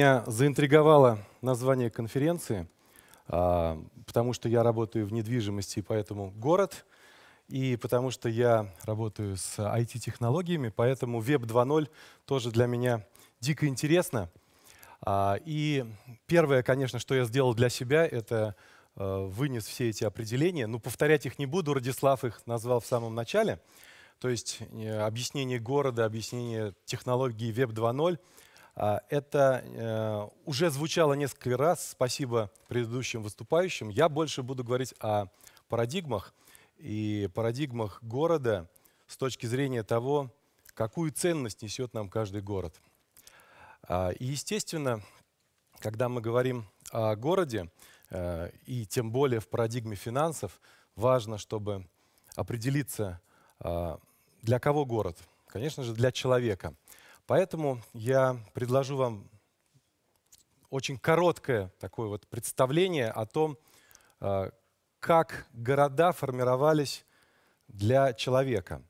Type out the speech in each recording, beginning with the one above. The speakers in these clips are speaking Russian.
Меня заинтриговало название конференции, потому что я работаю в недвижимости, поэтому город, и потому что я работаю с IT-технологиями, поэтому Web 2.0 тоже для меня дико интересно. И первое, конечно, что я сделал для себя, это вынес все эти определения. Ну, повторять их не буду, Радислав их назвал в самом начале. То есть объяснение города, объяснение технологии Web 2.0. Это уже звучало несколько раз, спасибо предыдущим выступающим. Я больше буду говорить о парадигмах и парадигмах города с точки зрения того, какую ценность несет нам каждый город. И, естественно, когда мы говорим о городе, и тем более в парадигме финансов, важно, чтобы определиться, для кого город. Конечно же, для человека. Поэтому я предложу вам очень короткое такое вот представление о том, как города формировались для человека.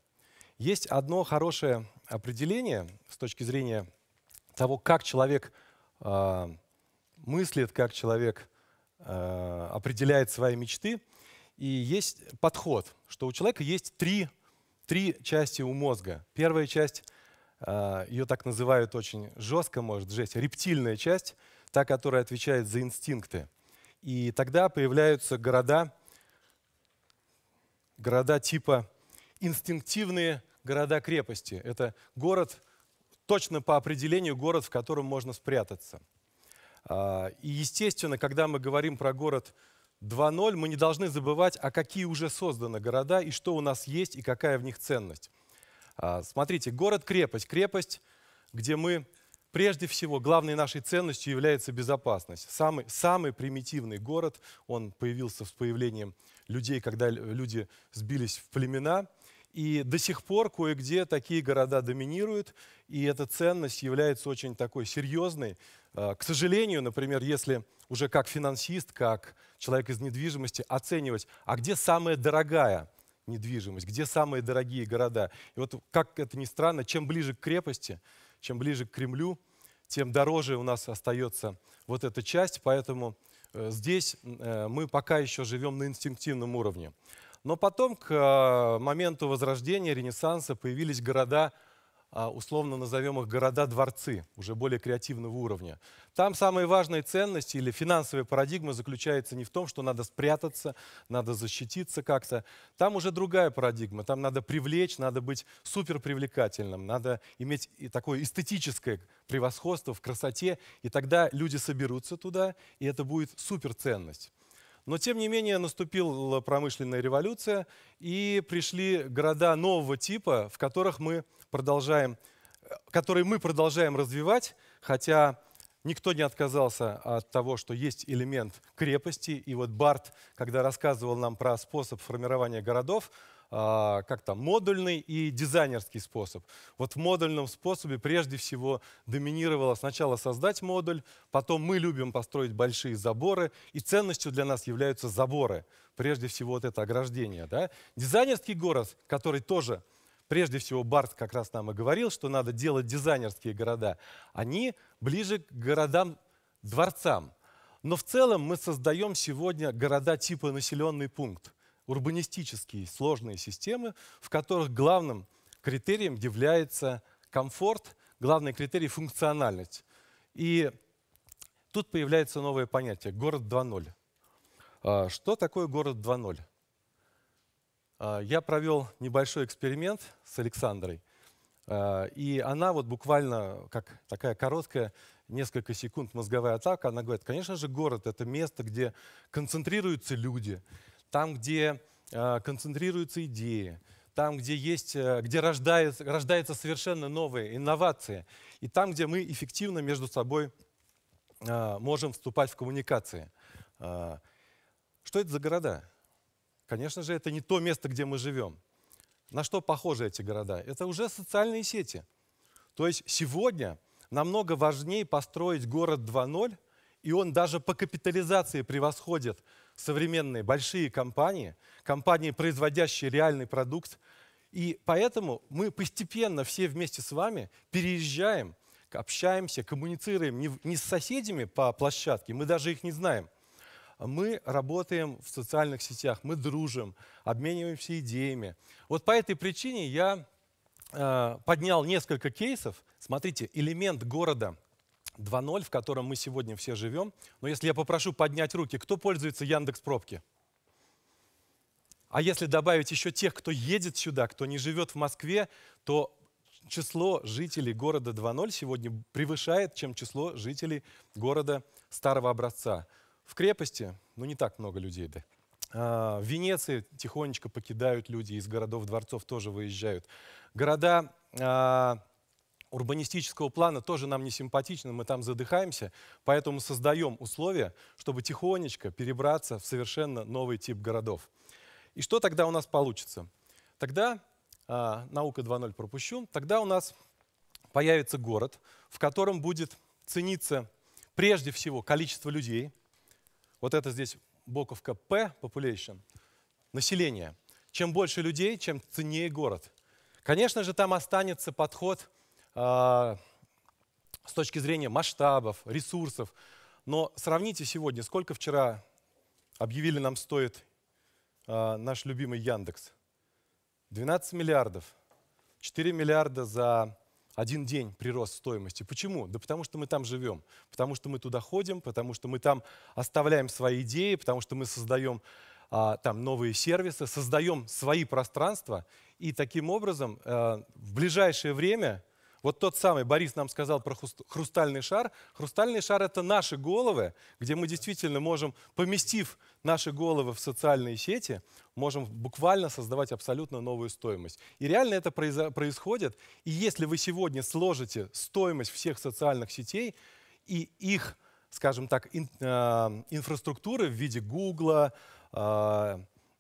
Есть одно хорошее определение с точки зрения того, как человек мыслит, как человек определяет свои мечты. И есть подход, что у человека есть три части у мозга. Первая часть, ее так называют очень жестко, может жесть, рептильная часть, та, которая отвечает за инстинкты. И тогда появляются города типа инстинктивные города-крепости. Это город, точно по определению город, в котором можно спрятаться. И, естественно, когда мы говорим про город 2.0, мы не должны забывать, а какие уже созданы города, и что у нас есть, и какая в них ценность. Смотрите, город-крепость. Крепость, где мы, прежде всего, главной нашей ценностью является безопасность. Самый примитивный город, он появился с появлением людей, когда люди сбились в племена. И до сих пор кое-где такие города доминируют, и эта ценность является очень такой серьезной. К сожалению, например, если уже как финансист, как человек из недвижимости оценивать, а где самая дорогая недвижимость, где самые дорогие города. И вот как это ни странно, чем ближе к крепости, чем ближе к Кремлю, тем дороже у нас остается вот эта часть, поэтому здесь мы пока еще живем на инстинктивном уровне. Но потом, к моменту Возрождения, Ренессанса, появились города, условно назовем их города-дворцы, уже более креативного уровня. Там самая важная ценность или финансовая парадигма заключается не в том, что надо спрятаться, надо защититься как-то. Там уже другая парадигма. Там надо привлечь, надо быть суперпривлекательным, надо иметь и такое эстетическое превосходство в красоте, и тогда люди соберутся туда, и это будет суперценность. Но, тем не менее, наступила промышленная революция, и пришли города нового типа, в которых которые мы продолжаем развивать, хотя никто не отказался от того, что есть элемент крепости. И вот Барт, когда рассказывал нам про способ формирования городов, как там, модульный и дизайнерский способ. Вот в модульном способе прежде всего доминировало сначала создать модуль, потом мы любим построить большие заборы, и ценностью для нас являются заборы. Прежде всего вот это ограждение. Да? Дизайнерский город, который тоже, прежде всего Барт как раз нам и говорил, что надо делать дизайнерские города, они ближе к городам-дворцам. Но в целом мы создаем сегодня города типа населенный пункт. Урбанистические сложные системы, в которых главным критерием является комфорт, главный критерий — функциональность. И тут появляется новое понятие — город 2.0. Что такое город 2.0? Я провел небольшой эксперимент с Александрой, и она вот буквально, как такая короткая, несколько секунд мозговая атака, она говорит: конечно же, город — это место, где концентрируются люди, там, где концентрируются идеи, там, где рождается совершенно новые инновации, и там, где мы эффективно между собой можем вступать в коммуникации. Что это за города? Конечно же, это не то место, где мы живем. На что похожи эти города? Это уже социальные сети. То есть сегодня намного важнее построить город 2.0, и он даже по капитализации превосходит современные большие компании, производящие реальный продукт. И поэтому мы постепенно все вместе с вами переезжаем общаемся, коммуницируем не с соседями по площадке, мы даже их не знаем. Мы работаем в социальных сетях, мы дружим, обмениваемся идеями. Вот по этой причине я поднял несколько кейсов. Смотрите, элемент города 2.0, в котором мы сегодня все живем. Но если я попрошу поднять руки, кто пользуется Яндекс.Пробки? А если добавить еще тех, кто едет сюда, кто не живет в Москве, то число жителей города 2.0 сегодня превышает, чем число жителей города старого образца. В крепости, ну, не так много людей, да. В Венеции тихонечко покидают люди, из городов, дворцов тоже выезжают. Города урбанистического плана тоже нам не симпатичны, мы там задыхаемся, поэтому создаем условия, чтобы тихонечко перебраться в совершенно новый тип городов. И что тогда у нас получится? Тогда, наука 2.0 пропущу, тогда у нас появится город, в котором будет цениться прежде всего количество людей. Вот это здесь буковка P, population, население. Чем больше людей, чем ценнее город. Конечно же, там останется подход с точки зрения масштабов, ресурсов. Но сравните сегодня, сколько вчера объявили нам стоит наш любимый Яндекс. 12 миллиардов. 4 миллиарда за один день прирост стоимости. Почему? Да потому что мы там живем, потому что мы туда ходим, потому что мы там оставляем свои идеи, потому что мы создаем там новые сервисы, создаем свои пространства. И таким образом в ближайшее время, вот тот самый Борис нам сказал про хрустальный шар. Хрустальный шар — это наши головы, где мы действительно можем, поместив наши головы в социальные сети, можем буквально создавать абсолютно новую стоимость. И реально это происходит. И если вы сегодня сложите стоимость всех социальных сетей и их, скажем так, инфраструктуры в виде Гугла,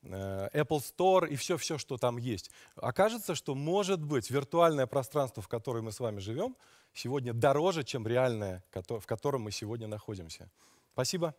Apple Store и все, что там есть, окажется, что, может быть, виртуальное пространство, в котором мы с вами живем, сегодня дороже, чем реальное, в котором мы сегодня находимся. Спасибо.